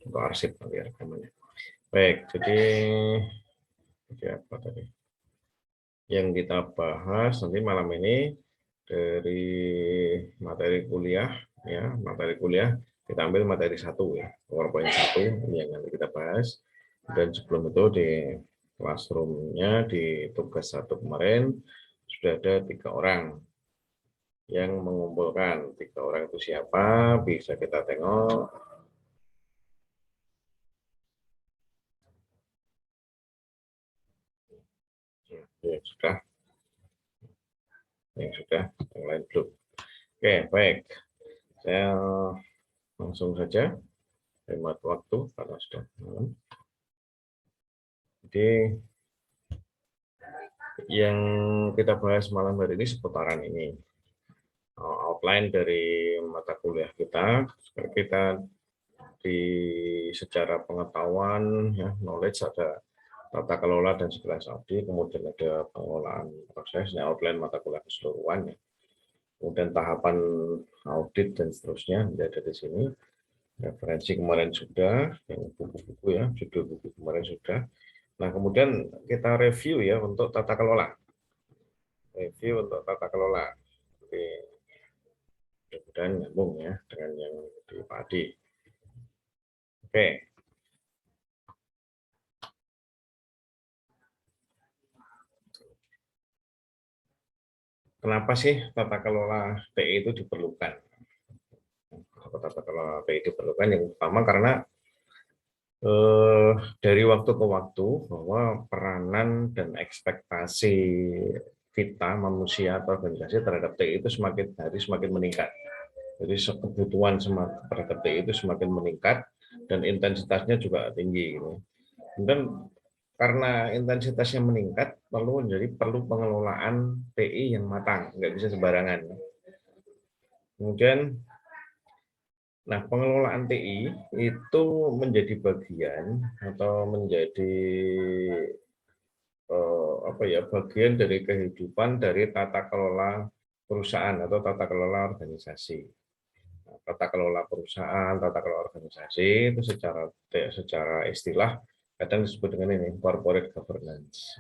untuk arsip nanti rekamannya. Baik, jadi apa tadi yang kita bahas nanti malam ini dari materi kuliah, ya materi kuliah kita ambil materi 1 ya, PowerPoint 1 yang nanti kita bahas. Dan sebelum itu di classroom-nya di tugas 1 kemarin sudah ada 3 orang yang mengumpulkan. 3 orang itu siapa? Bisa kita tengok. Ya, sudah. Yang sudah, yang lain belum. Oke, baik. Saya langsung saja hemat waktu karena sudah malam. Jadi yang kita bahas malam hari ini seputaran ini. Outline dari mata kuliah kita di secara pengetahuan, ya, knowledge ada tata kelola dan sekelas audit, kemudian ada pengelolaan prosesnya, outline mata kuliah keseluruhan, ya. Kemudian tahapan audit dan seterusnya ada di sini. Referensi kemarin sudah, yang buku-buku ya, judul buku kemarin sudah. Nah, kemudian kita review ya untuk tata kelola. Review untuk tata kelola. Jadi, mudah-mudahan nyambung ya dengan yang di Pak Adi. Oke. Kenapa sih tata kelola TI itu diperlukan? Tata kelola TI diperlukan yang utama karena dari waktu ke waktu bahwa peranan dan ekspektasi kita manusia atau organisasi terhadap TI itu semakin hari semakin meningkat. Jadi kebutuhan terhadap TI itu semakin meningkat dan intensitasnya juga tinggi. Dan karena intensitasnya meningkat, perlu pengelolaan TI yang matang, nggak bisa sembarangan. Kemudian, nah pengelolaan TI itu menjadi bagian atau menjadi bagian dari kehidupan dari tata kelola perusahaan atau tata kelola organisasi. Tata kelola perusahaan, tata kelola organisasi itu secara istilah kadang disebut dengan ini corporate governance.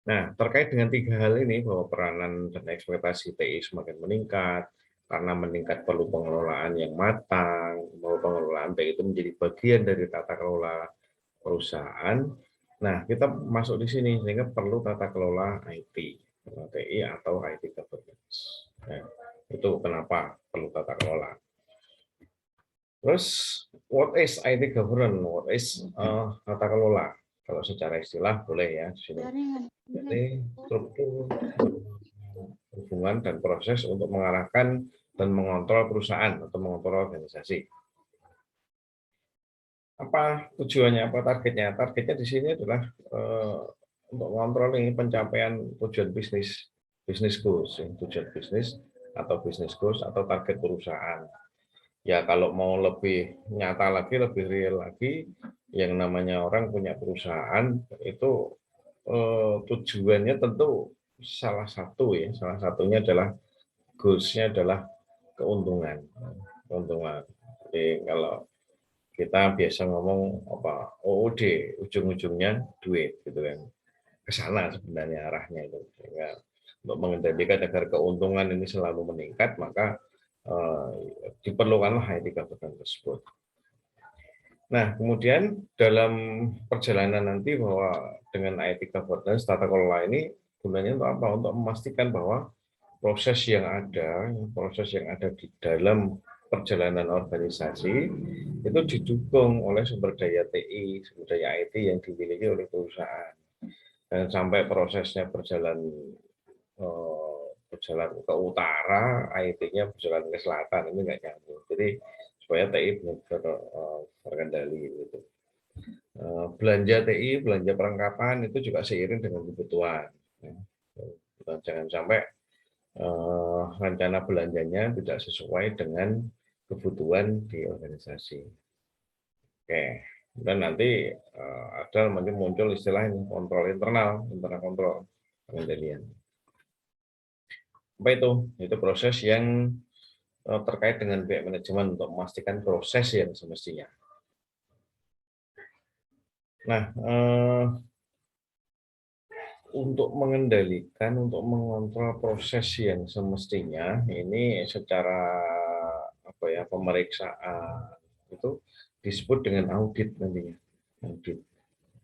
Nah, terkait dengan 3 hal ini bahwa peranan dan ekspektasi TI semakin meningkat, karena meningkat perlu pengelolaan yang matang, bahwa pengelolaan TI itu menjadi bagian dari tata kelola perusahaan. Nah, kita masuk di sini sehingga perlu tata kelola IT, TI atau IT governance. Nah, itu kenapa perlu tata kelola. Terus, what is IT governance? What is tata kelola? Kalau secara istilah boleh ya di sini. Jadi struktur hubungan dan proses untuk mengarahkan dan mengontrol perusahaan atau mengontrol organisasi. Apa tujuannya? Apa targetnya? Targetnya di sini adalah untuk mengontrol ini pencapaian tujuan bisnis goals, tujuan bisnis atau bisnis goals atau target perusahaan. Ya kalau mau lebih nyata lagi, lebih real lagi, yang namanya orang punya perusahaan itu tujuannya tentu salah satunya adalah goals-nya adalah keuntungan. Jadi kalau kita biasa ngomong apa OOD, ujung-ujungnya duit gitu kan. Ke sana sebenarnya arahnya itu. Sehingga untuk mengendalikan agar keuntungan ini selalu meningkat, maka diperlukanlah IT governance tersebut. Nah, kemudian dalam perjalanan nanti bahwa dengan IT governance, tata kelola ini gunanya untuk apa? Untuk memastikan bahwa proses yang ada di dalam perjalanan organisasi itu didukung oleh sumber daya TI, sumber daya IT yang dimiliki oleh perusahaan. Dan sampai prosesnya berjalan ke utara, IT-nya berjalan ke selatan, ini nggak nyambung. Jadi supaya TI benar-benar terkendali gitu. Belanja TI, belanja perlengkapan itu juga seiring dengan kebutuhan. Jangan sampai rencana belanjanya tidak sesuai dengan kebutuhan di organisasi. Oke, dan nanti ada muncul istilah ini kontrol internal kontrol pengendalian. Apa itu? Itu proses yang terkait dengan pihak manajemen untuk memastikan proses yang semestinya. Nah, untuk mengendalikan, untuk mengontrol proses yang semestinya, ini secara apa ya, pemeriksaan itu disebut dengan audit nantinya. Audit,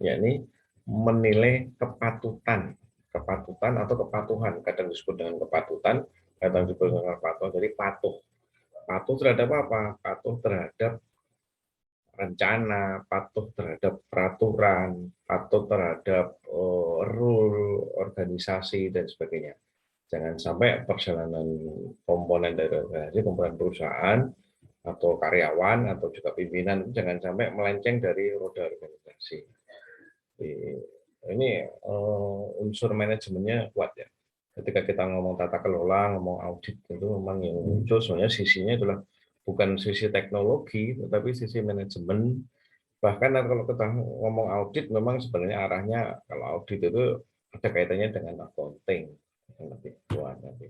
yakni menilai kepatutan atau kepatuhan. Kadang disebut dengan kepatutan, kadang disebut dengan kepatuhan. Jadi patuh. Patuh terhadap apa? Patuh terhadap rencana, patuh terhadap peraturan, patuh terhadap rule organisasi dan sebagainya. Jangan sampai perjalanan komponen dari organisasi, komponen perusahaan atau karyawan atau juga pimpinan jangan sampai melenceng dari roda organisasi. Ini unsur manajemennya kuat ya. Ketika kita ngomong tata kelola, ngomong audit, itu memang yang muncul sebenarnya sisinya adalah bukan sisi teknologi, tetapi sisi manajemen. Bahkan kalau kita ngomong audit, memang sebenarnya arahnya kalau audit itu ada kaitannya dengan accounting, yang lebih kuat nanti.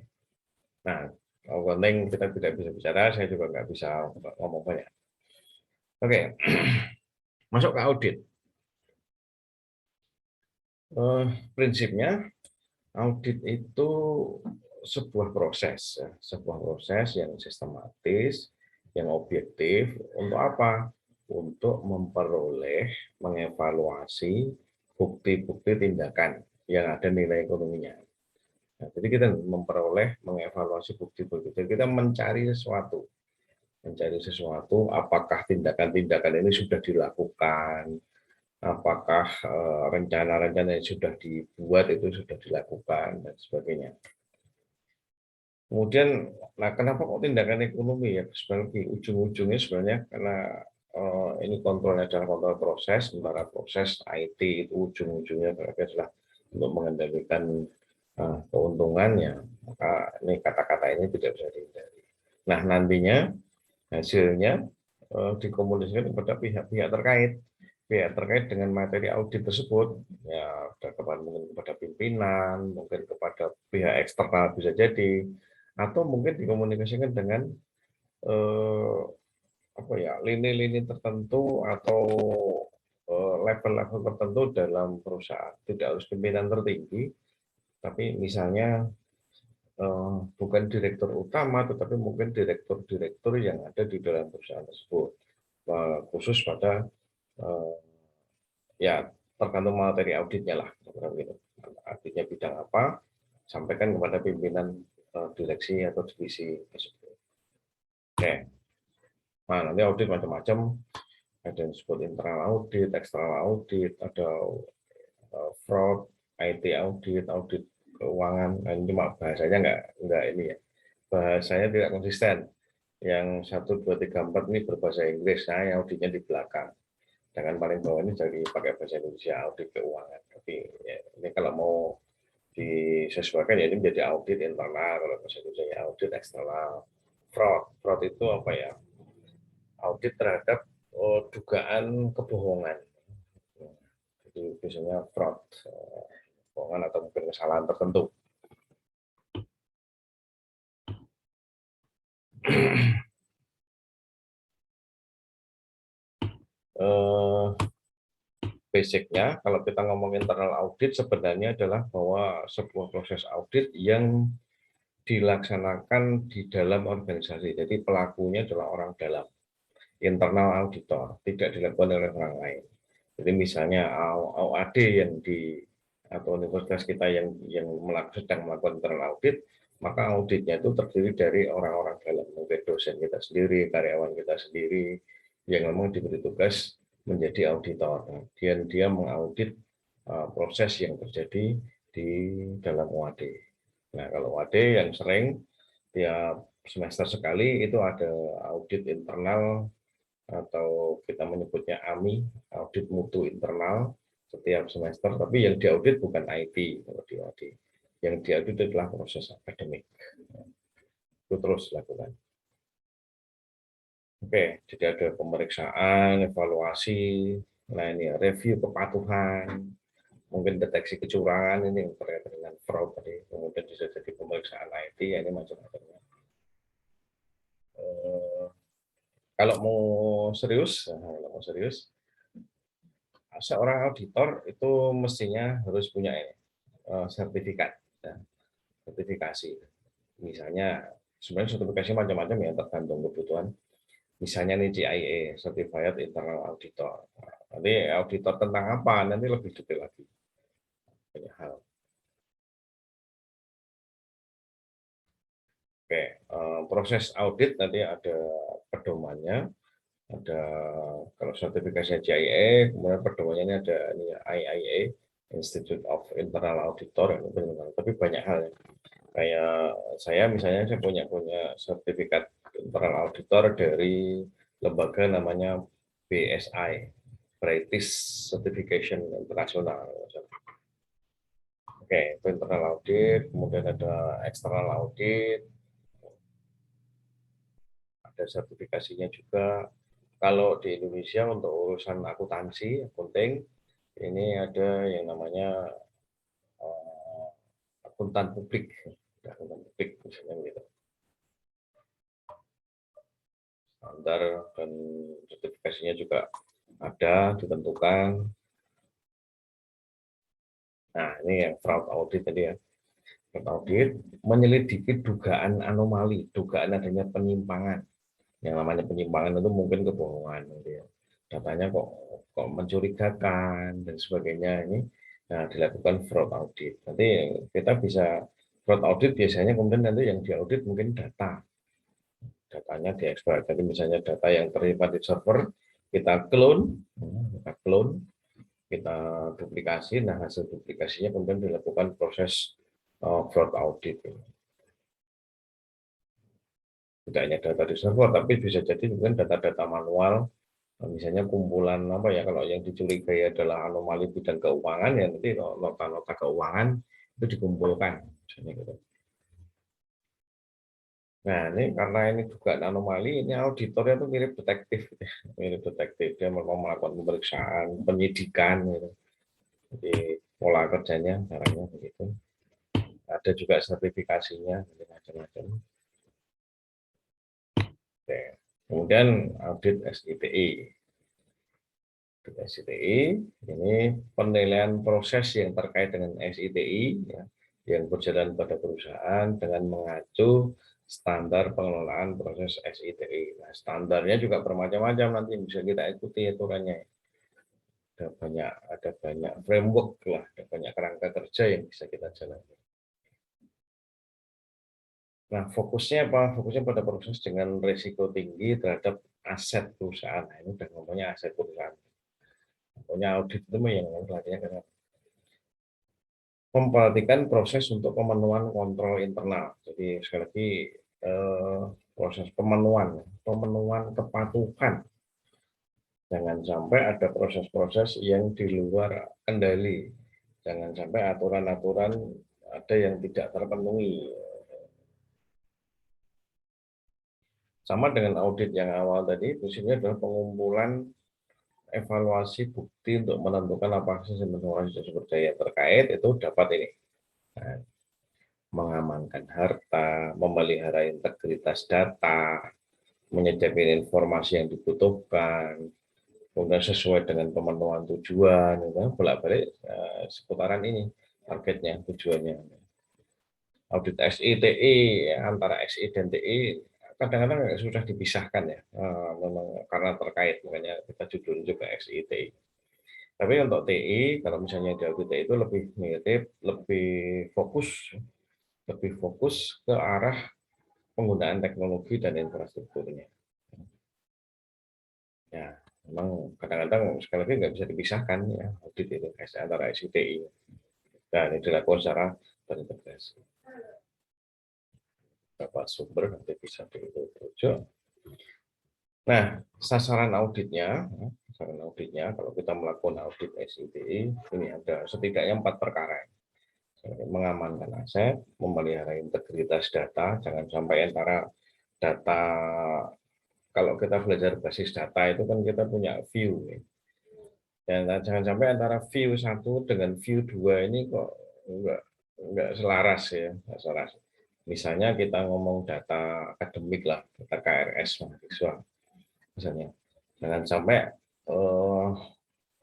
Nah, accounting kita tidak bisa bicara, saya juga nggak bisa ngomong banyak. Oke, masuk ke audit. Prinsipnya audit itu sebuah proses, ya. Sebuah proses yang sistematis, yang objektif. Untuk apa? Untuk memperoleh, mengevaluasi bukti-bukti tindakan yang ada nilai ekonominya. Nah, jadi kita memperoleh, mengevaluasi bukti-bukti. Jadi kita mencari sesuatu, apakah tindakan-tindakan ini sudah dilakukan, apakah rencana-rencana yang sudah dibuat itu sudah dilakukan dan sebagainya. Kemudian, nah kenapa kok tindakan ekonomi ya? Sebenarnya ujung-ujungnya sebenarnya karena ini kontrolnya adalah kontrol proses, sementara proses IT itu ujung-ujungnya adalah untuk mengendalikan keuntungannya. Maka ini kata-kata ini tidak bisa dihindari. Nah nantinya hasilnya dikomunikasikan kepada pihak-pihak terkait dengan materi audit tersebut, ya mungkin kepada pimpinan, mungkin kepada pihak eksternal bisa jadi, atau mungkin dikomunikasikan dengan apa ya, lini-lini tertentu atau level-level tertentu dalam perusahaan. Tidak harus pimpinan tertinggi, tapi misalnya bukan direktur utama, tetapi mungkin direktur-direktur yang ada di dalam perusahaan tersebut, khusus pada ya tergantung materi auditnya lah, gitu. Auditnya bidang apa, sampaikan kepada pimpinan direksi atau divisi tersebut. Oke, nah nanti audit macam-macam, ada yang disebut internal audit, eksternal audit, ada fraud, IT audit, audit keuangan. Nah, ini cuma bahasanya nggak ini ya, bahasanya tidak konsisten. Yang 1, 2, 3, 4 ini berbahasa Inggris, nah yang auditnya di belakang. Jangan paling bawah ini jadi pakai bahasa Indonesia, audit keuangan. Tapi ya, ini kalau mau disesuaikan ya ini menjadi audit internal, kalau bahasa Indonesia ya audit eksternal. Fraud itu apa ya? Audit terhadap dugaan kebohongan. Jadi biasanya fraud, kebohongan atau mungkin kesalahan tertentu. Basicnya kalau kita ngomong internal audit sebenarnya adalah bahwa sebuah proses audit yang dilaksanakan di dalam organisasi. Jadi pelakunya adalah orang dalam, internal auditor, tidak dilakukan oleh orang lain. Jadi misalnya OAD yang di atau universitas kita yang sedang melakukan internal audit, maka auditnya itu terdiri dari orang-orang dalam, mungkin dosen kita sendiri, karyawan kita sendiri, yang memang diberi tugas menjadi auditor. Dan dia mengaudit proses yang terjadi di dalam OAD. Nah, kalau OAD yang sering tiap semester sekali itu ada audit internal atau kita menyebutnya AMI, audit mutu internal setiap semester, tapi yang diaudit bukan IT kalau diaudit. Yang diaudit adalah proses akademik. Itu terus dilakukan. Oke, jadi ada pemeriksaan, evaluasi, nah ini review kepatuhan, mungkin deteksi kecurangan ini yang berkaitan dengan fraud tadi, kemudian bisa jadi pemeriksaan IT, ya ini macam-macam. Kalau mau serius, seorang auditor itu mestinya harus punya sertifikat, ya, sertifikasi. Misalnya, sebenarnya sertifikasi macam-macam ya, tergantung kebutuhan. Misalnya nih CIA, Certified Internal Auditor. Nanti auditor tentang apa? Nanti lebih detail lagi. Banyak hal. Oke, proses audit nanti ada pedomannya, ada kalau sertifikasinya CIA, kemudian pedomannya ini ada ini IIA, Institute of Internal Auditor, tapi banyak hal ya. Kayak saya misalnya saya punya sertifikat internal auditor dari lembaga namanya BSI, British Certification International. Oke, itu internal audit, kemudian ada external audit, ada sertifikasinya juga. Kalau di Indonesia untuk urusan akuntansi, akunting, ini ada yang namanya uh, akuntan publik, misalnya gitu. Standar dan sertifikasinya juga ada ditentukan. Nah, ini yang fraud audit tadi ya. Fraud audit menyelidiki dugaan anomali, dugaan adanya penyimpangan. Yang namanya penyimpangan itu mungkin kebohongan, gitu ya. Datanya kok mencurigakan dan sebagainya. Ini nah, dilakukan fraud audit. Nanti kita bisa fraud audit biasanya kemudian nanti yang diaudit mungkin datanya diekspor. Jadi misalnya data yang tersimpan di server kita clone, kita duplikasi. Nah, hasil duplikasinya kemudian dilakukan proses fraud audit. Tidak hanya data di server, tapi bisa jadi mungkin data-data manual, misalnya kumpulan apa ya, kalau yang dicurigai adalah anomali bidang keuangan, ya nanti nota-nota keuangan itu dikumpulkan. Misalnya gitu. Nah, ini karena ini dugaan anomali, ini auditornya itu mirip detektif, gitu ya. Mirip detektif, dia memang melakukan pemeriksaan, penyidikan, gitu. Jadi pola kerjanya, caranya begitu. Ada juga sertifikasinya, macam-macam. Kemudian audit SITI. SITI ini penilaian proses yang terkait dengan SITI ya, yang berjalan pada perusahaan dengan mengacu standar pengelolaan proses SITI. Nah, standarnya juga bermacam-macam, nanti bisa kita ikuti aturannya. Ada banyak framework lah, ada banyak kerangka kerja yang bisa kita jalani. Nah, fokusnya apa? Fokusnya pada proses dengan risiko tinggi terhadap aset perusahaan. Nah, ini udah ngomongnya aset perusahaan. Pokoknya audit itu yang larinya karena memperhatikan proses untuk pemenuhan kontrol internal. Jadi sekali lagi proses pemenuhan kepatuhan. Jangan sampai ada proses-proses yang di luar kendali. Jangan sampai aturan-aturan ada yang tidak terpenuhi. Sama dengan audit yang awal tadi, fungsinya adalah pengumpulan evaluasi bukti untuk menentukan apakah sistem informasi sumber daya terkait itu dapat ini. Nah, mengamankan harta, memelihara integritas data, menyediakan informasi yang dibutuhkan, kemudian sesuai dengan pemenuhan tujuan, bolak-balik seputaran ini targetnya, tujuannya. Audit SITI antara SI dan TI kadang-kadang sudah dipisahkan ya, memang karena terkait, makanya kita judul juga SITI. Tapi untuk TI, kalau misalnya di audit TI itu lebih mirip, lebih fokus ke arah penggunaan teknologi dan infrastrukturnya. Ya, memang kadang-kadang sekali lagi nggak bisa dipisahkan ya audit itu antara SITI. Dan ini dilakukan secara terintegrasi. Dapat sumber nanti bisa dirujuk. Nah, sasaran auditnya kalau kita melakukan audit SITI ini ada setidaknya 4 perkara. Mengamankan aset, memelihara integritas data, jangan sampai antara data, kalau kita belajar basis data itu kan kita punya view, dan jangan sampai antara view 1 dengan view 2 ini kok enggak selaras ya, enggak selaras. Misalnya kita ngomong data akademik lah, data KRS mahasiswa. misalnya. Jangan sampai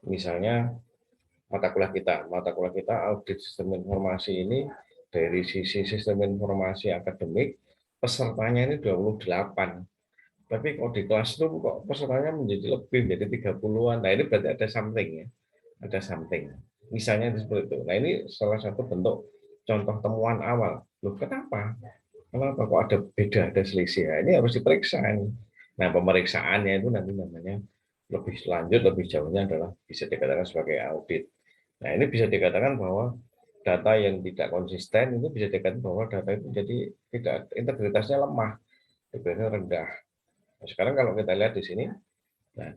misalnya mata kuliah kita audit sistem informasi ini dari sisi sistem informasi akademik pesertanya ini 28. Tapi kalau di classroom kok pesertanya menjadi lebih, menjadi 30-an. Nah, ini berarti ada something ya. Ada something. Misalnya seperti itu. Nah, ini salah satu bentuk contoh temuan awal. Loh, kenapa? Kenapa kok ada beda, ada selisih? Nah, ini harus diperiksa. Nah, pemeriksaannya itu nanti namanya lebih lanjut, lebih jauhnya adalah bisa dikatakan sebagai audit. Nah, ini bisa dikatakan bahwa data yang tidak konsisten itu bisa dikatakan bahwa data itu jadi tidak integritasnya lemah, integritasnya rendah. Nah, sekarang kalau kita lihat di sini, nah,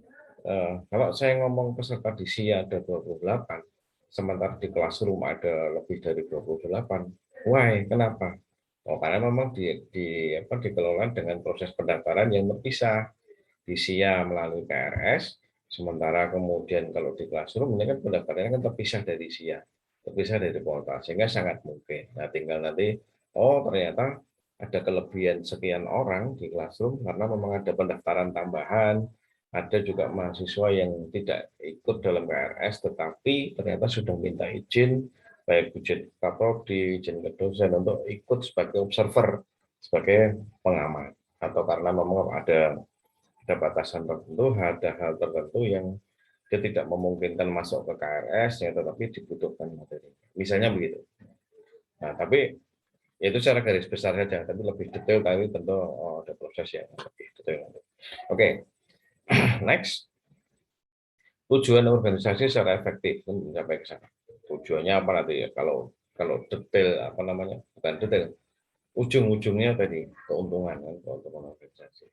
kalau saya ngomong peserta di SIA ada 28, sementara di classroom ada lebih dari 28. Why? Kenapa? Oh, karena memang dikelola dengan proses pendaftaran yang terpisah. Di SIA melalui KRS, sementara kemudian kalau di classroom ini kan pendaftarannya kan terpisah dari SIA, terpisah dari portal, sehingga sangat mungkin. Nah, tinggal nanti, oh ternyata ada kelebihan sekian orang di classroom karena memang ada pendaftaran tambahan, ada juga mahasiswa yang tidak ikut dalam KRS, tetapi ternyata sudah minta izin, baik izin Kaprodi, izin ke dosen untuk ikut sebagai observer, sebagai pengamat, atau karena memang ada batasan tertentu, ada hal tertentu yang dia tidak memungkinkan masuk ke KRS, ya, tetapi dibutuhkan materi. Misalnya begitu. Nah, tapi ya itu secara garis besar saja, tapi lebih detail tapi tentu ada proses yang lebih detail. Oke, next. Tujuan organisasi secara efektif mencapai ke sana. Tujuannya apa nanti ya? Kalau detail apa namanya? Bukan detail. Ujung-ujungnya tadi keuntungan kan, keuntungan organisasi.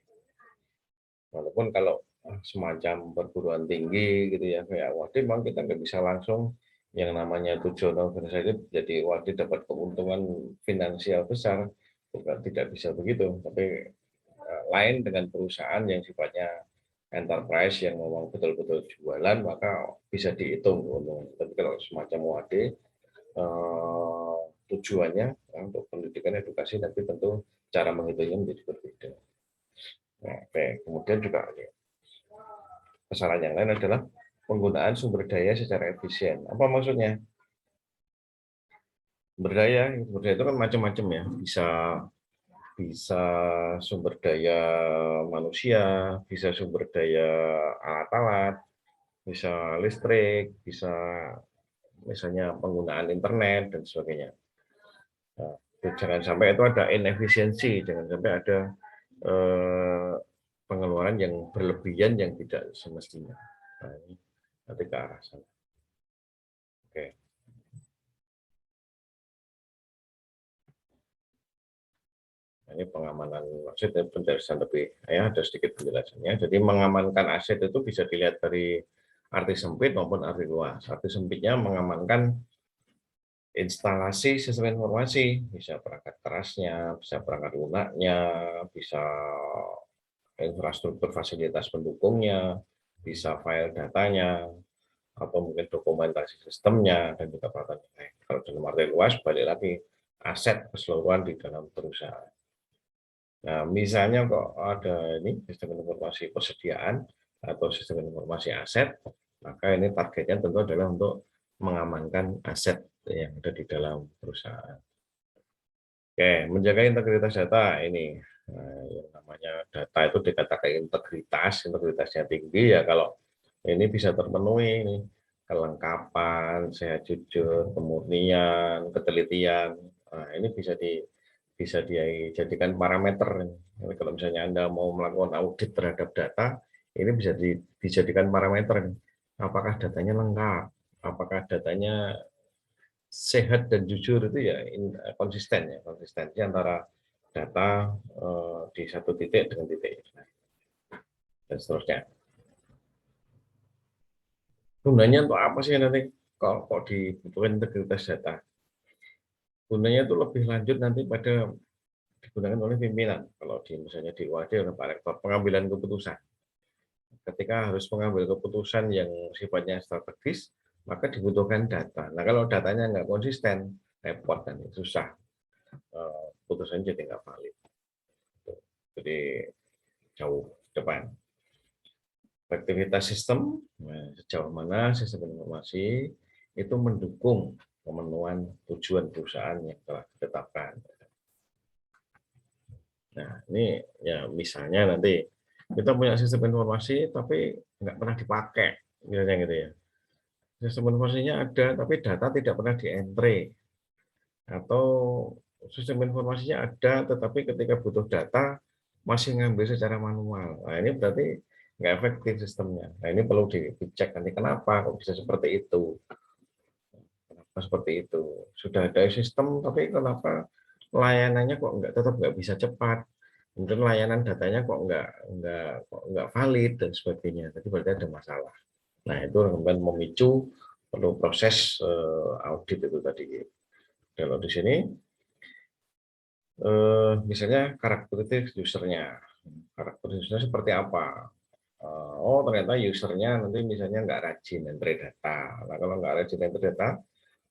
Walaupun kalau semacam perguruan tinggi gitu ya, kayak Wadid memang kita nggak bisa langsung yang namanya tujuan organisasi jadi Wadid dapat keuntungan finansial besar, bukan, tidak bisa begitu. Tapi lain dengan perusahaan yang sifatnya enterprise yang memang betul-betul jualan, maka bisa dihitung keuntungan. Tapi kalau semacam Wadid tujuannya untuk pendidikan edukasi, tapi tentu cara menghitungnya menjadi berbeda. Nah, oke. Kemudian juga kesalahan yang lain adalah penggunaan sumber daya secara efisien. Apa maksudnya? Sumber daya itu kan macam-macam ya. Bisa sumber daya manusia, bisa sumber daya alat-alat, bisa listrik, bisa misalnya penggunaan internet dan sebagainya. Nah, jangan sampai itu ada inefisiensi, jangan sampai ada eh, pengeluaran yang berlebihan yang tidak semestinya. Nah, ini nanti ke arah sana. Oke. Ini pengamanan aset dan penjelasan lebih, ya ada sedikit penjelasannya. Jadi mengamankan aset itu bisa dilihat dari arti sempit maupun arti luas. Arti sempitnya mengamankan instalasi sistem informasi, bisa perangkat kerasnya, bisa perangkat lunaknya, bisa infrastruktur fasilitas pendukungnya, bisa file datanya, atau mungkin dokumentasi sistemnya, dan juga peralatan lain. Kalau dalam arti luas, balik lagi aset keseluruhan di dalam perusahaan. Nah, misalnya kok ada ini sistem informasi persediaan atau sistem informasi aset, maka ini targetnya tentu adalah untuk mengamankan aset yang ada di dalam perusahaan. Oke, menjaga integritas data ini. Nah, yang namanya data itu dikatakan integritasnya tinggi ya kalau ini bisa terpenuhi ini kelengkapan, sehat jujur, kemurnian, ketelitian. Nah, ini bisa dijadikan parameter. Kalau misalnya Anda mau melakukan audit terhadap data, ini bisa dijadikan parameter. Apakah datanya lengkap? Apakah datanya sehat dan jujur itu ya konsisten ya, konsistensi antara data di satu titik dengan titik dan seterusnya. Gunanya untuk apa sih nanti kok dibutuhkan integritas data? Gunanya itu lebih lanjut nanti pada digunakan oleh pimpinan. Kalau di misalnya di UAD oleh Pak Rektor, pengambilan keputusan. Ketika harus mengambil keputusan yang sifatnya strategis, maka dibutuhkan data. Nah, kalau datanya nggak konsisten, repot dan susah. Putusannya jadi nggak valid. Jadi jauh depan. Efektivitas sistem, nah, sejauh mana sistem informasi itu mendukung pemenuhan tujuan perusahaan yang telah ditetapkan. Nah, ini ya misalnya nanti kita punya sistem informasi tapi nggak pernah dipakai, misalnya gitu ya. Sistem informasinya ada tapi data tidak pernah di-entry, atau sistem informasinya ada tetapi ketika butuh data masih ngambil secara manual. Nah, ini berarti nggak efektif sistemnya. Nah, ini perlu dicek nanti kenapa kok bisa seperti itu. Kenapa seperti itu? Sudah ada sistem tapi kenapa layanannya tetap nggak bisa cepat? Mungkin layanan datanya kok nggak valid dan sebagainya. Jadi berarti ada masalah. Nah, itu kemudian memicu perlu proses audit itu tadi. Kalau di sini misalnya karakteristik usernya, karakteristik usernya seperti apa? Oh, ternyata usernya nanti misalnya nggak rajin entry data. Nah, kalau nggak rajin entry data,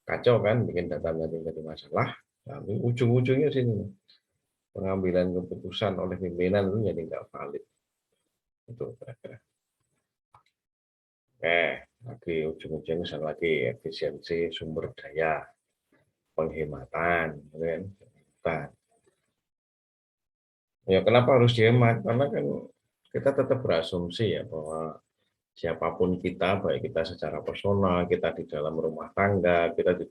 kacau kan, bikin data jadi masalah. Tapi ujung-ujungnya sini pengambilan keputusan oleh pimpinan itu jadi nggak valid. Itu kira-kira. Lagi ujung-ujungnya misalnya lagi efisiensi sumber daya, penghematan, kan? Ya kenapa harus dihemat? Karena kan kita tetap berasumsi ya bahwa siapapun kita, baik kita secara personal, kita di dalam rumah tangga, kita di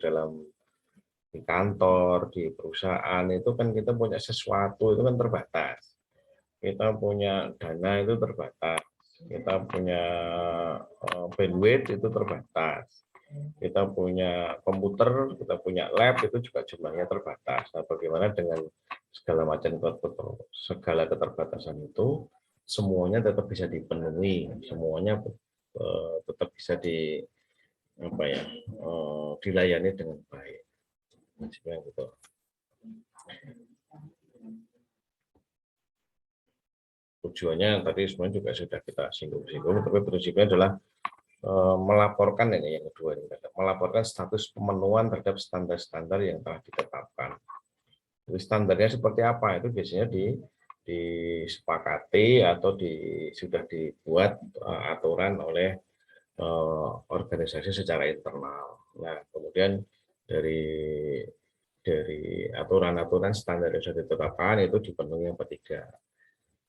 kantor, di perusahaan, itu kan kita punya sesuatu itu kan terbatas. Kita punya dana itu terbatas. Kita punya bandwidth itu terbatas. Kita punya komputer, kita punya lab itu juga jumlahnya terbatas. Nah, bagaimana dengan segala keterbatasan itu semuanya tetap bisa dipenuhi, semuanya tetap bisa dilayani dengan baik. Gitu. Tujuannya tadi sebenarnya juga sudah kita singgung-singgung, tapi prinsipnya adalah melaporkan ini yang kedua, melaporkan status pemenuhan terhadap standar-standar yang telah ditetapkan. Jadi standarnya seperti apa itu biasanya disepakati atau sudah dibuat aturan oleh organisasi secara internal. Nah, kemudian dari aturan-aturan standar yang sudah ditetapkan itu dipenuhi apa tidak.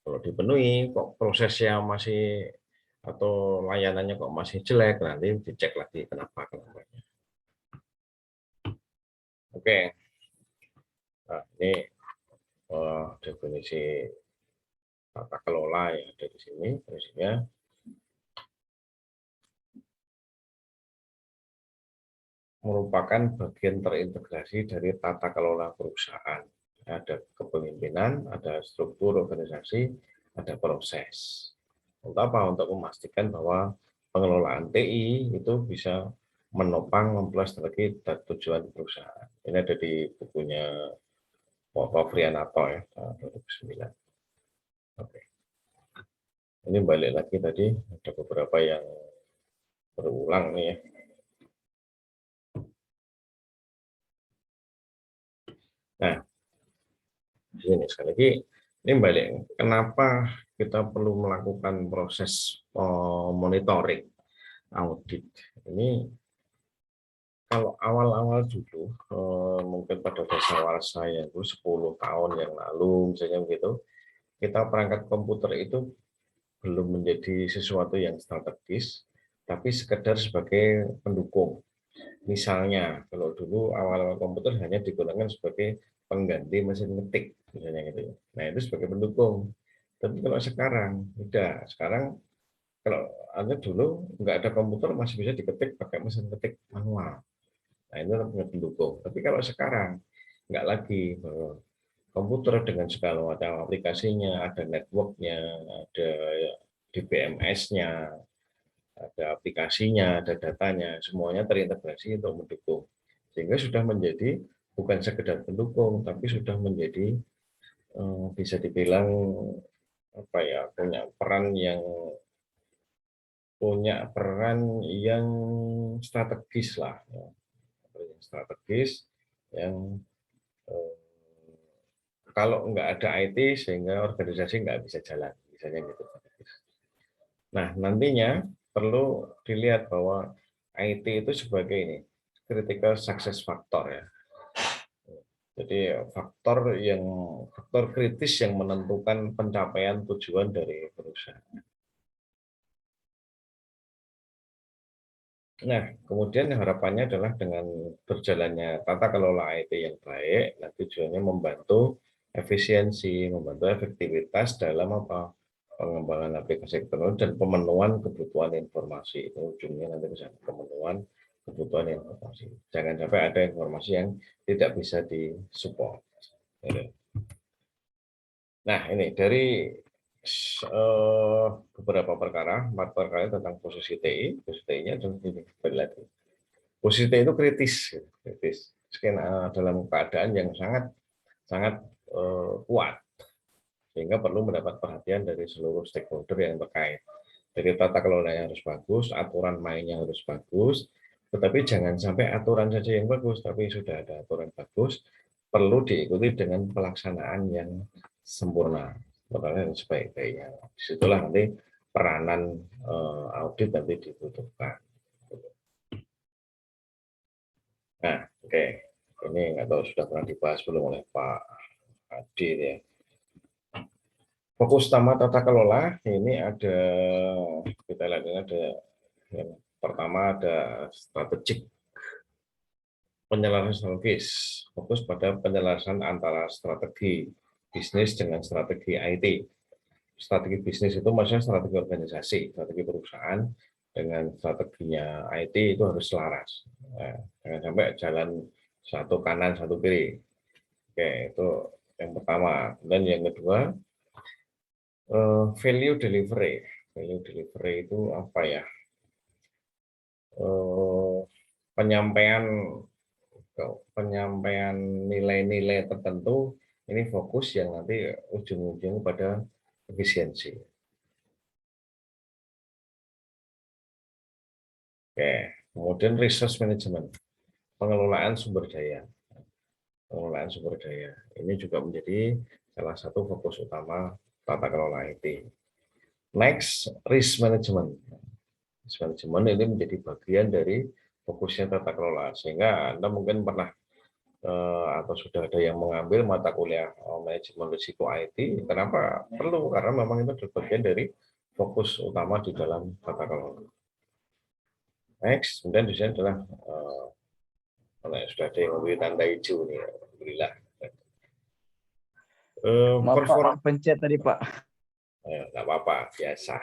Kalau dipenuhi, kok prosesnya masih atau layanannya kok masih jelek, nanti dicek lagi kenapa. Oke, nah, ini definisi tata kelola yang ada di sini. Prinsipnya merupakan bagian terintegrasi dari tata kelola perusahaan. Ada kepemimpinan, ada struktur organisasi, ada proses. Untuk apa? Untuk memastikan bahwa pengelolaan TI itu bisa menopang mempelajari tujuan perusahaan. Ini ada di bukunya Pak Frianato ya, tahun 2009. Oke. Ini balik lagi tadi, ada beberapa yang berulang nih ya. Nah, ini sekali lagi, ini balik. Kenapa kita perlu melakukan proses monitoring, audit? Ini kalau awal-awal dulu, mungkin pada dasar saya itu 10 tahun yang lalu, misalnya begitu, kita perangkat komputer itu belum menjadi sesuatu yang strategis, tapi sekedar sebagai pendukung. Misalnya, kalau dulu awal-awal komputer hanya digunakan sebagai pengganti mesin ketik, misalnya gitu ya. Nah, itu sebagai pendukung. Tapi kalau sekarang, tidak. Sekarang, kalau Anda dulu nggak ada komputer, masih bisa diketik pakai mesin ketik manual. Nah, itu namanya pendukung. Tapi kalau sekarang, nggak lagi. Komputer dengan segala macam aplikasinya, ada networknya, ada DBMS-nya, ada aplikasinya, ada datanya, semuanya terintegrasi untuk mendukung. Sehingga sudah menjadi bukan sekedar pendukung, tapi sudah menjadi bisa dibilang apa ya, punya peran yang strategis lah, ya. Strategis yang eh, kalau nggak ada IT sehingga organisasi nggak bisa jalan, misalnya gitu. Nah, nantinya perlu dilihat bahwa IT itu sebagai ini critical success factor ya. Jadi faktor kritis yang menentukan pencapaian tujuan dari perusahaan. Nah, kemudian harapannya adalah dengan berjalannya tata kelola IT yang baik, nah tujuannya membantu efisiensi, membantu efektivitas dalam apa pengembangan aplikasi teknologi dan pemenuhan kebutuhan informasi. Itu ujungnya nanti bisa pemenuhan kebutuhan informasi. Jangan sampai ada informasi yang tidak bisa disupport. Nah, ini dari beberapa perkara, 4 perkara tentang posisi TI. Posisi TI-nya adalah ini, lagi. Posisi TI itu kritis, kritis. Dalam keadaan yang sangat sangat kuat, sehingga perlu mendapat perhatian dari seluruh stakeholder yang terkait. Jadi tata kelolanya harus bagus, aturan mainnya harus bagus, tetapi jangan sampai aturan saja yang bagus, tapi sudah ada aturan bagus, perlu diikuti dengan pelaksanaan yang sempurna, yang sebaik-baiknya. Disitulah nanti peranan audit nanti dibutuhkan. Nah, oke. Ini nggak tahu sudah pernah dibahas belum oleh Pak Adi ya. Fokus utama tata kelola ini ada, kita lihat ini ada yang pertama ada strategik, penyelarasan strategis, fokus pada penyelarasan antara strategi bisnis dengan strategi IT. Strategi bisnis itu maksudnya strategi organisasi, strategi perusahaan dengan strateginya IT itu harus selaras. Nah, jangan sampai jalan satu kanan satu kiri. Oke, itu yang pertama. Dan yang kedua, value delivery. Value delivery itu apa ya? Penyampaian penyampaian nilai-nilai tertentu ini fokus yang nanti ujung-ujung pada efisiensi. Oke, kemudian resource management, pengelolaan sumber daya. Pengelolaan sumber daya ini juga menjadi salah satu fokus utama tata kelola IT. Next, risk management. Risk management ini menjadi bagian dari fokusnya tata kelola, sehingga Anda mungkin pernah atau sudah ada yang mengambil mata kuliah manajemen risiko IT. Kenapa perlu? Karena memang itu bagian dari fokus utama di dalam tata kelola. Next, kemudian di sini adalah sudah ada yang memberi tanda hijau nih, alhamdulillah. Maaf Pak, pencet tadi Pak. Nggak apa-apa, biasa.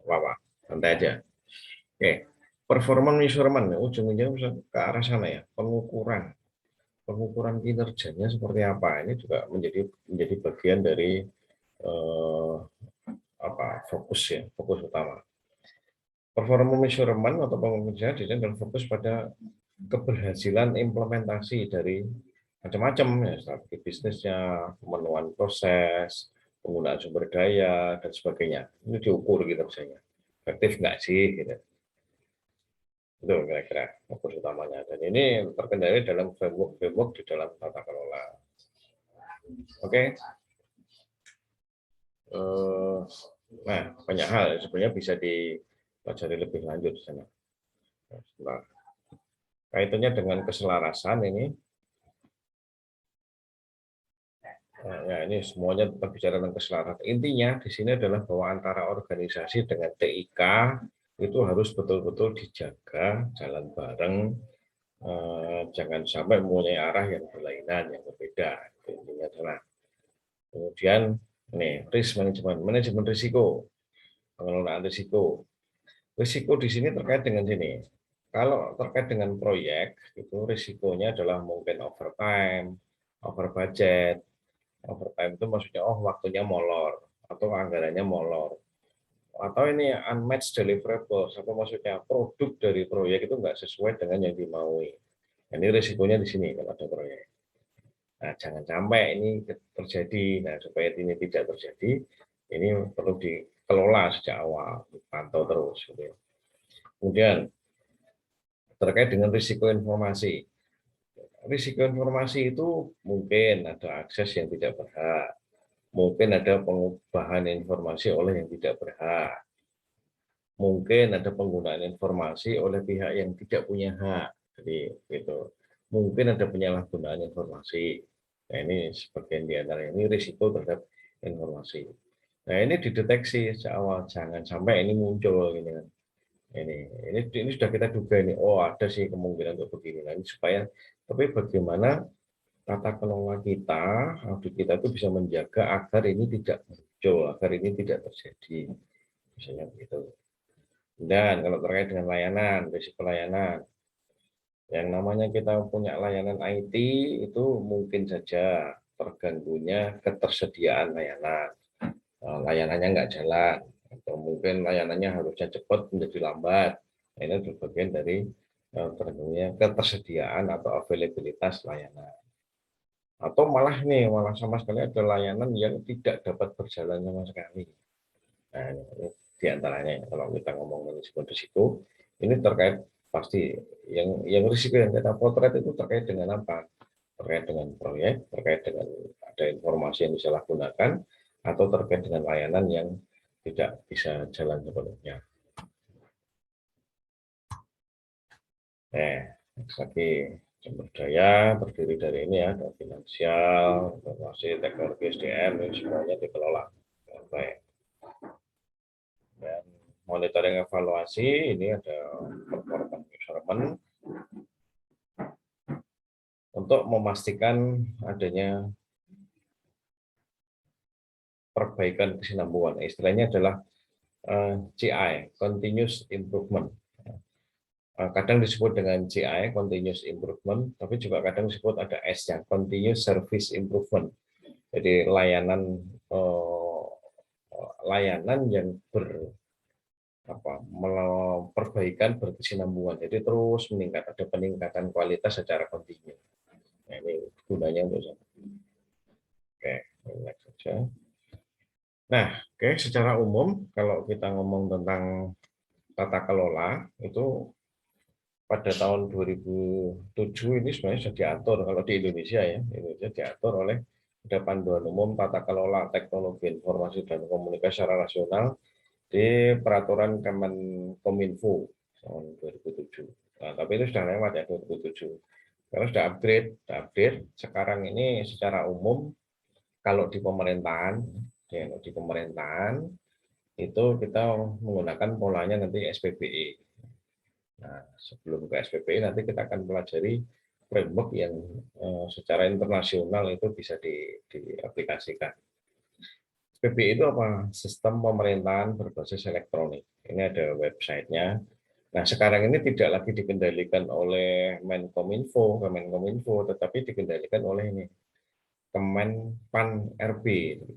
Apa-apa, santai aja. Oke, performance measurement, ujung-ujungnya bisa ke arah sana ya, pengukuran kinerjanya seperti apa. Ini juga menjadi bagian dari fokus ya, fokus utama. Performance measurement atau pengukuran di sini fokus pada keberhasilan implementasi dari macam-macam ya, strategi bisnisnya, pemenuhan proses, penggunaan sumber daya dan sebagainya. Ini diukur gitu misalnya. Efektif nggak sih gitu. Itu kira-kira fokus utamanya. Dan ini terkendali dalam framework di dalam tata kelola. Oke. Nah, banyak hal sebenarnya bisa dipelajari lebih lanjut di sana. Nah, kaitannya dengan keselarasan ini, ya ini semuanya tetap bicara tentang keselarasan. Intinya di sini adalah bahwa antara organisasi dengan TIK itu harus betul-betul dijaga, jalan bareng, jangan sampai mempunyai arah yang berlainan, yang berbeda. Intinya adalah. Kemudian ini risk management, manajemen risiko, pengelolaan risiko. Risiko di sini terkait dengan sini. Kalau terkait dengan proyek, itu risikonya adalah mungkin overtime, over budget. Overtime itu maksudnya, waktunya molor, atau anggarannya molor. Atau ini unmatched deliverables, apa maksudnya produk dari proyek itu nggak sesuai dengan yang dimaui. Ini risikonya di sini kalau ada proyek. Nah, jangan sampai ini terjadi. Nah, supaya ini tidak terjadi, ini perlu dikelola sejak awal, dipantau terus. Gitu. Kemudian terkait dengan risiko informasi. Risiko informasi itu mungkin ada akses yang tidak berhak, Mungkin ada pengubahan informasi oleh yang tidak berhak. Mungkin ada penggunaan informasi oleh pihak yang tidak punya hak. Jadi gitu. Mungkin ada penyalahgunaan informasi. Nah, ini sebagian di antara ini risiko terhadap informasi. Nah, ini dideteksi sejak awal, jangan sampai ini muncul gitu kan. Ini sudah kita duga ini, oh ada sih kemungkinan untuk begini. Nah, ini supaya, tapi bagaimana tata kelola kita, audit kita itu bisa menjaga agar ini tidak muncul, agar ini tidak terjadi, misalnya begitu. Dan kalau terkait dengan layanan, risiko layanan, yang namanya kita punya layanan IT itu mungkin saja terganggunya ketersediaan layanan. Layanannya nggak jalan, atau mungkin layanannya harusnya cepat menjadi lambat. Nah, ini bagian dari terganggunya ketersediaan atau availabilitas layanan. Atau malah sama sekali ada layanan yang tidak dapat berjalan sama sekali. Nah, ini diantaranya kalau kita ngomong risiko-risiko, ini terkait pasti yang risiko yang kita potret itu terkait dengan apa? Terkait dengan proyek, terkait dengan ada informasi yang disalahgunakan, atau terkait dengan layanan yang tidak bisa jalan sepenuhnya. Lagi sumber daya terdiri dari ini ya, ada finansial, informasi, teknologi, SDM, ini semuanya dikelola dengan baik. Dan monitoring evaluasi, ini ada performance measurement untuk memastikan adanya perbaikan kesinambungan. Istilahnya adalah CI, Continuous Improvement. Kadang disebut dengan CI, Continuous Improvement, tapi juga kadang disebut ada S-nya, Continuous Service Improvement. Jadi layanan yang perbaikan berkesinambungan, jadi terus meningkat, ada peningkatan kualitas secara kontinu. Nah, ini gunanya untuk oke, next saja. Nah, oke, secara umum kalau kita ngomong tentang tata kelola itu pada tahun 2007 ini sebenarnya sudah diatur kalau di Indonesia ya, Indonesia diatur oleh ada panduan umum tata kelola teknologi informasi dan komunikasi secara nasional di peraturan Kemenkominfo tahun 2007. Nah, tapi itu sudah lewat ya 2007. Karena sudah upgrade. Sekarang ini secara umum kalau di pemerintahan, itu kita menggunakan polanya nanti SPBE. Nah, sebelum ke SPBE nanti kita akan pelajari framework yang secara internasional itu bisa diaplikasikan. SPBE itu apa? Sistem pemerintahan berbasis elektronik. Ini ada websitenya. Nah, sekarang ini tidak lagi dikendalikan oleh Kemenkominfo, tetapi dikendalikan oleh ini Kemenpan RB,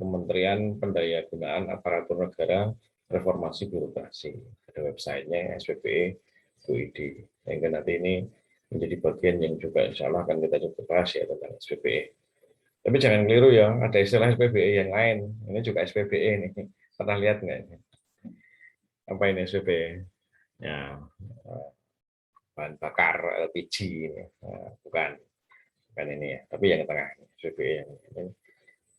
Kementerian Pendayagunaan Aparatur Negara Reformasi Birokrasi. Ada websitenya SPBE.id. Sehingga nanti ini menjadi bagian yang juga insya Allah akan kita coba bahas ya tentang SPBE. Tapi jangan keliru ya, ada istilah SPBE yang lain. Ini juga SPBE nih. Pernah lihat nggak? Apa ini SPBE? Ya, bahan bakar LPG ini. Bukan ini ya, tapi yang tengah SPBE yang ini.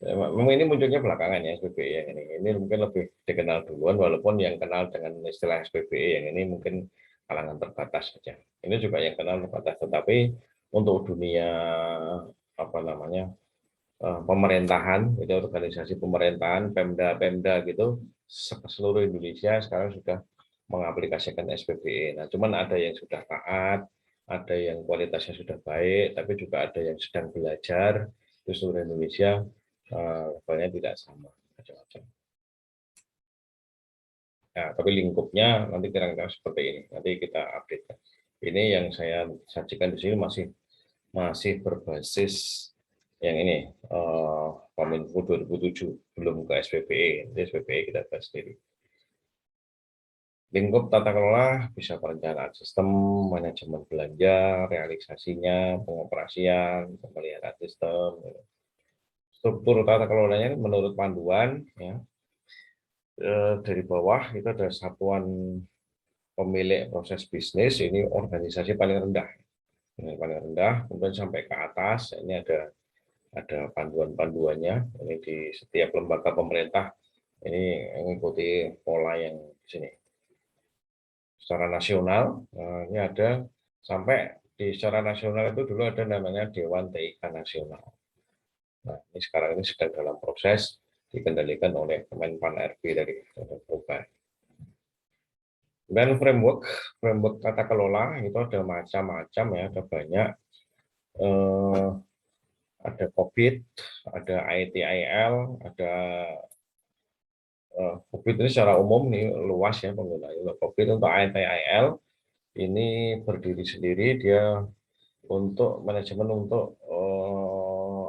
Memang ini munculnya belakangan ya SPBE yang ini. Ini mungkin lebih dikenal duluan, walaupun yang kenal dengan istilah SPBE yang ini mungkin kalangan terbatas saja. Ini juga yang kenal terbatas, tetapi untuk dunia apa namanya pemerintahan, jadi organisasi pemerintahan, Pemda gitu, seluruh Indonesia sekarang sudah mengaplikasikan SPBE. Nah, cuman ada yang sudah taat, ada yang kualitasnya sudah baik, tapi juga ada yang sedang belajar di seluruh Indonesia, levelnya tidak sama, macam-macam. Nah, tapi lingkupnya nanti kira-kira seperti ini. Nanti kita update. Ini yang saya sajikan di sini masih berbasis yang ini Kominfo 2007, belum ke SPBE. Nanti SPBE kita bahas sendiri. Lingkup tata kelola bisa perencanaan sistem, manajemen belanja, realisasinya, pengoperasian, pemeliharaan sistem. Struktur tata kelolanya menurut panduan ya, dari bawah itu ada satuan pemilik proses bisnis, ini organisasi paling rendah. Ini paling rendah, kemudian sampai ke atas ini ada ada panduan-panduannya. Ini di setiap lembaga pemerintah ini mengikuti pola yang di sini. Secara nasional, ini ada sampai di secara nasional itu dulu ada namanya Dewan TIK Nasional. Nah, ini sekarang ini sedang dalam proses dikendalikan oleh Kemenpan RB dari perubahan. Dan framework tata kelola itu ada macam-macam ya, ada banyak. Ada COVID, ada ITIL, ada COVID ini secara umum nih luas ya penggunanya. COVID untuk ITIL ini berdiri sendiri, dia untuk manajemen untuk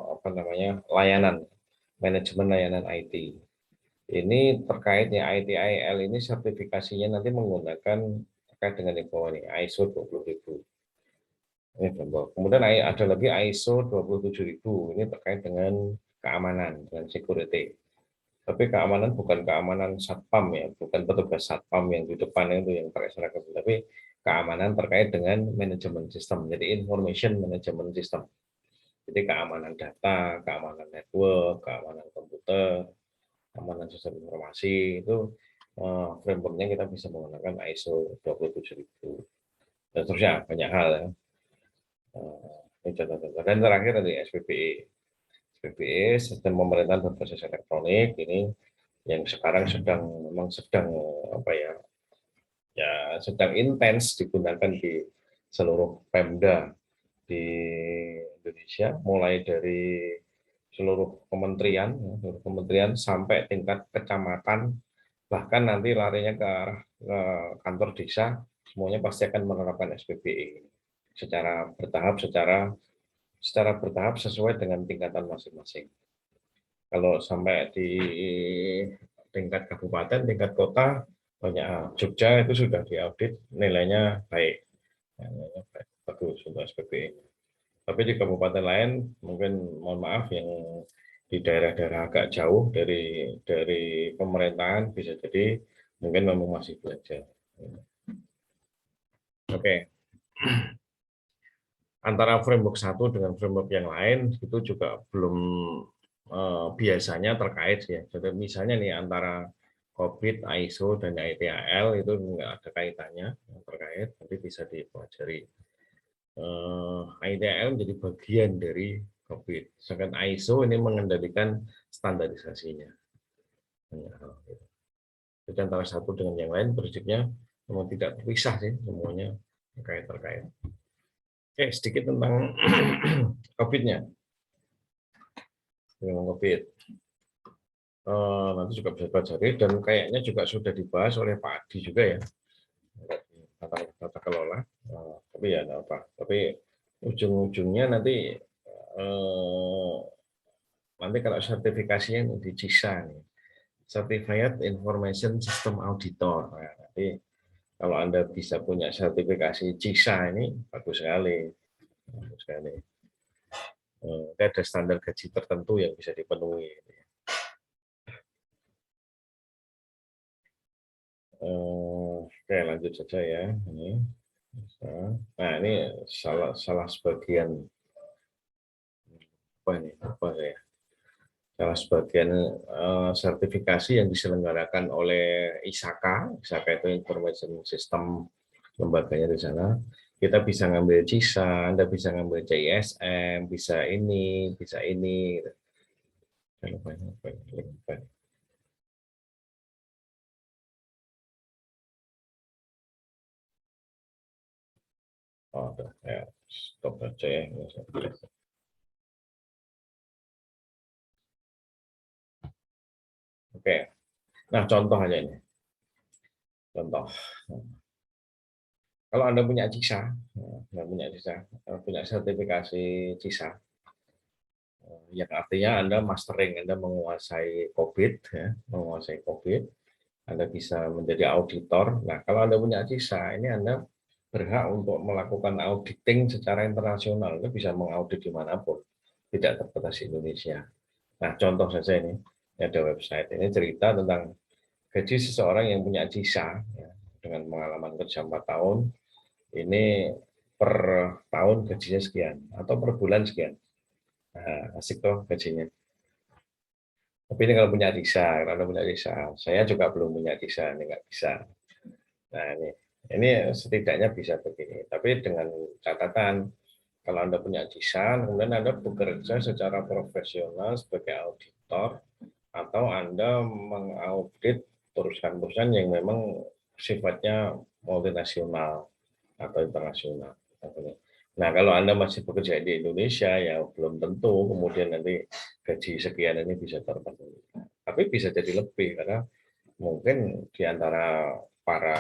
apa namanya layanan, manajemen layanan IT. Ini terkait ya ITIL ini sertifikasinya nanti menggunakan terkait dengan ini ISO 20000. Ini contoh. Kemudian ada lagi ISO 27000 ini terkait dengan keamanan dan security. Tapi keamanan bukan keamanan satpam ya, bukan petugas satpam yang di depan itu yang pakai seragam, tapi keamanan terkait dengan manajemen sistem. Jadi information management system. Jadi keamanan data, keamanan network, keamanan komputer, keamanan sistem informasi itu frameworknya kita bisa menggunakan ISO 27000 dan seterusnya banyak hal ya. Ini contoh-contoh. Dan terakhir tadi SPPE. SPPE sistem pemerintahan berbasis elektronik ini yang sekarang memang sedang apa ya sedang intens digunakan di seluruh Pemda di Indonesia, mulai dari seluruh kementerian sampai tingkat kecamatan, bahkan nanti larinya ke arah kantor desa, semuanya pasti akan menerapkan SPPE secara bertahap sesuai dengan tingkatan masing-masing. Kalau sampai di tingkat kabupaten, tingkat kota, banyak. Jogja itu sudah diaudit, nilainya baik, bagus untuk SPPE. Tapi di kabupaten lain, mungkin mohon maaf yang di daerah-daerah agak jauh dari pemerintahan, bisa jadi mungkin memang masih belajar. Oke. Antara framework satu dengan framework yang lain itu juga belum biasanya terkait ya. Jadi misalnya nih antara COVID, ISO, dan ITIL itu nggak ada kaitannya yang terkait, tapi bisa dipelajari. ITIL menjadi bagian dari COVID. Sedangkan ISO ini mengendalikan standarisasinya. Jadi antara satu dengan yang lain prinsipnya memang tidak terpisah sih, semuanya terkait. Oke, sedikit tentang COVID-nya. COVID. Nanti juga bisa pelajari dan kayaknya juga sudah dibahas oleh Pak Adi juga ya, tata kelola. Tapi ya enggak apa. Tapi ujung-ujungnya nanti kalau sertifikasinya di CISA nih, Certified Information System Auditor. Nah, nanti kalau Anda bisa punya sertifikasi CISA ini bagus sekali. Ada standar gaji tertentu yang bisa dipenuhi. Oke, lanjut saja ya. Nah, ini salah sebagian salah sebagian sertifikasi yang diselenggarakan oleh ISAKA. ISAKA itu Information System, lembaganya di sana. Kita bisa ngambil CISA, Anda bisa ngambil CISM, bisa ini, bisa ini. Oh, ya, stop aja ya. Oke, nah contoh aja ini. Contoh. Kalau Anda punya CISA, punya sertifikasi CISA, yang artinya Anda mastering, Anda menguasai COVID, ya, menguasai COVID, Anda bisa menjadi auditor. Nah, kalau Anda punya CISA, ini Anda berhak untuk melakukan auditing secara internasional. Anda bisa mengaudit dimanapun, tidak terbatas Indonesia. Nah, contoh saja ini ada website ini cerita tentang gaji seseorang yang punya CISA ya, dengan pengalaman kerja 4 tahun, ini per tahun gajinya sekian atau per bulan sekian. Nah, asik tuh gajinya. Tapi ini kalau punya Risa, kalau punya Risa, saya juga belum punya Risa, ini nggak bisa. Nah ini setidaknya bisa begini. Tapi dengan catatan, kalau Anda punya desain, kemudian Anda bekerja secara profesional sebagai auditor, atau Anda mengaudit perusahaan-perusahaan yang memang sifatnya multinasional atau internasional. Nah, kalau Anda masih bekerja di Indonesia, ya belum tentu kemudian nanti gaji sekian ini bisa terpenuhi. Tapi bisa jadi lebih, karena mungkin di antara para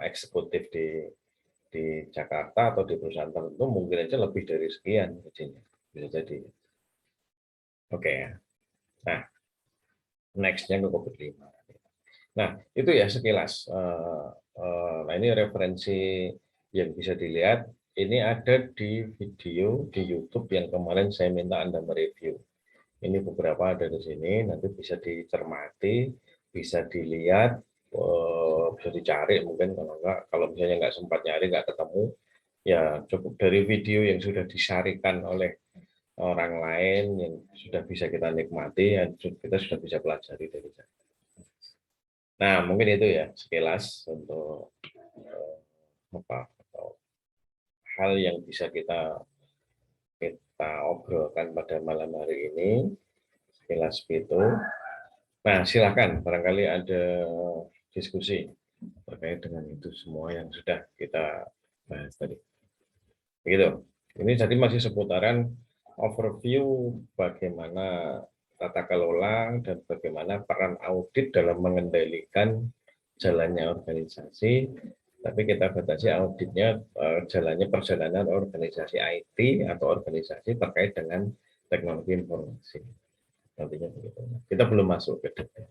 eksekutif di Jakarta atau di perusahaan tertentu mungkin aja lebih dari sekian gajinya. Bisa jadi. Oke ya. Nah, next-nya ke COVID-5. Nah, itu ya sekilas. Nah, ini referensi yang bisa dilihat. Ini ada di video di YouTube yang kemarin saya minta Anda mereview. Ini beberapa ada di sini, nanti bisa dicermati, bisa dilihat, bisa dicari mungkin kalau misalnya nggak sempat nyari, nggak ketemu, ya cukup dari video yang sudah disarikan oleh orang lain yang sudah bisa kita nikmati, yang kita sudah bisa pelajari dari sana. Nah, mungkin itu ya sekilas untuk apa atau hal yang bisa kita obrolkan pada malam hari ini, sekilas itu. Nah, silakan barangkali ada diskusi terkait dengan itu semua yang sudah kita bahas tadi. Begitu. Ini jadi masih seputaran overview bagaimana tata kelola dan bagaimana peran audit dalam mengendalikan jalannya organisasi. Tapi kita batasi auditnya jalannya perjalanan organisasi IT atau organisasi terkait dengan teknologi informasi. Nantinya begitu. Kita belum masuk ke detail.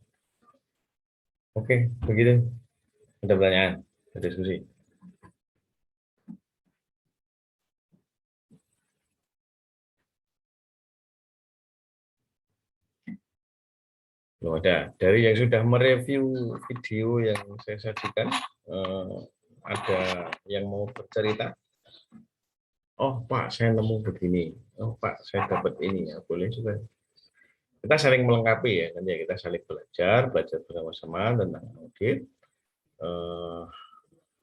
Oke, begitu. Ada pertanyaan, ada diskusi. Belum ada. Dari yang sudah mereview video yang saya sajikan, ada yang mau bercerita? Oh Pak, saya nemu begini. Oh Pak, saya dapat ini ya. Boleh juga. Kita saling melengkapi ya. Nanti ya kita saling belajar bersama-sama tentang audit.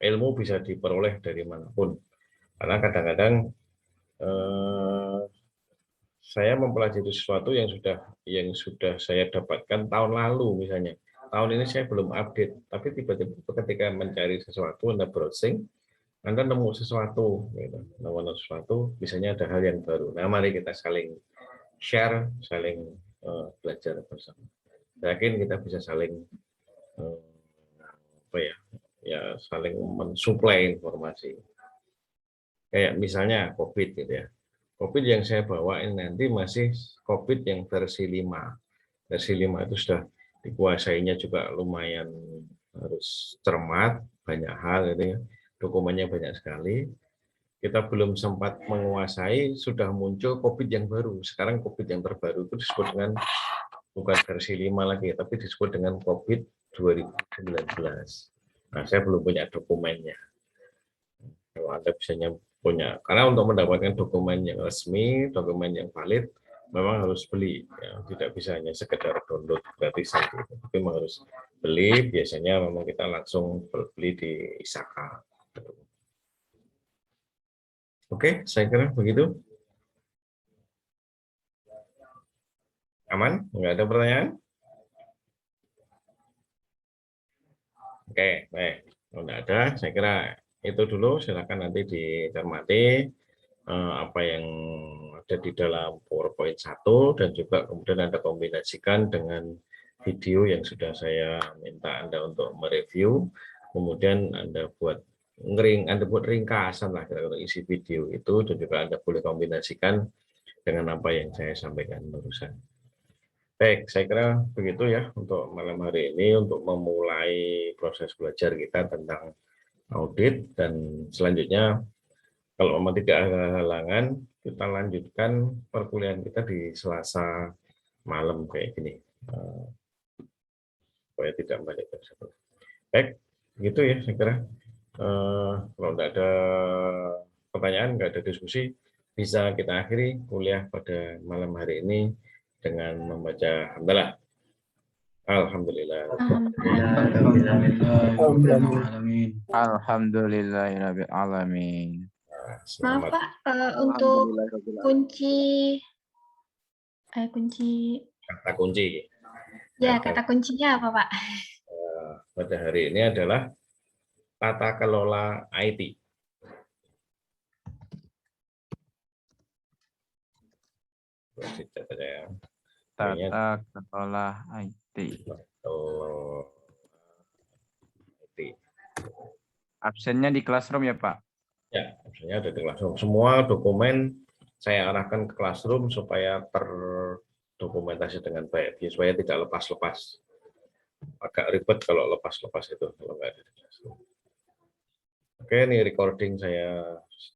Ilmu bisa diperoleh dari manapun. Karena kadang-kadang saya mempelajari sesuatu yang sudah saya dapatkan tahun lalu misalnya. Tahun ini saya belum update, tapi tiba-tiba ketika mencari sesuatu, Anda browsing, Anda nemu sesuatu, gitu. Nemu sesuatu, misalnya ada hal yang baru. Nah, mari kita saling share, saling belajar bersama. Saya yakin kita bisa saling apa ya, saling mensuplai informasi. Kayak misalnya COVID gitu ya. COVID yang saya bawain nanti masih COVID yang versi 5. Versi 5 itu sudah dikuasainya juga lumayan harus cermat, banyak hal gitu ya. Dokumennya banyak sekali. Kita belum sempat menguasai, sudah muncul COVID yang baru. Sekarang COVID yang terbaru itu disebut dengan bukan versi 5 lagi, tapi disebut dengan COVID 2019. Nah, saya belum punya dokumennya. Kalau Anda bisanya punya, karena untuk mendapatkan dokumen yang resmi, dokumen yang valid, memang harus beli, ya. Tidak bisa hanya sekedar download gratisan, gitu. Tapi memang harus beli. Biasanya memang kita langsung beli di Isaka. Oke, saya kira begitu. Aman? Nggak ada pertanyaan? Oke, baik. Kalau nggak ada, saya kira itu dulu. Silakan nanti dicermati apa yang ada di dalam PowerPoint 1 dan juga kemudian Anda kombinasikan dengan video yang sudah saya minta Anda untuk mereview. Kemudian Anda buat ringkasan lah kira-kira isi video itu, dan juga Anda boleh kombinasikan dengan apa yang saya sampaikan barusan. Baik, saya kira begitu ya untuk malam hari ini untuk memulai proses belajar kita tentang audit, dan selanjutnya kalau memang tidak ada halangan kita lanjutkan perkuliahan kita di Selasa malam kayak gini supaya tidak balik tersebut. Baik, begitu ya saya kira. Kalau tidak ada pertanyaan, nggak ada diskusi, bisa kita akhiri kuliah pada malam hari ini dengan membaca hamdalah. Alhamdulillah. Alhamdulillahirabbil alamin. Nah, Maaf selamat. Pak, untuk kunci Kata kunci ya kata kuncinya apa Pak? pada hari ini adalah tata kelola IT. Tata kelola IT. Absennya di Classroom ya Pak? Ya, absennya ada di Classroom. Semua dokumen saya arahkan ke Classroom supaya terdokumentasi dengan baik, supaya tidak lepas-lepas. Agak ribet kalau lepas-lepas itu, kalau nggak ada di Classroom. Oke, ini recording saya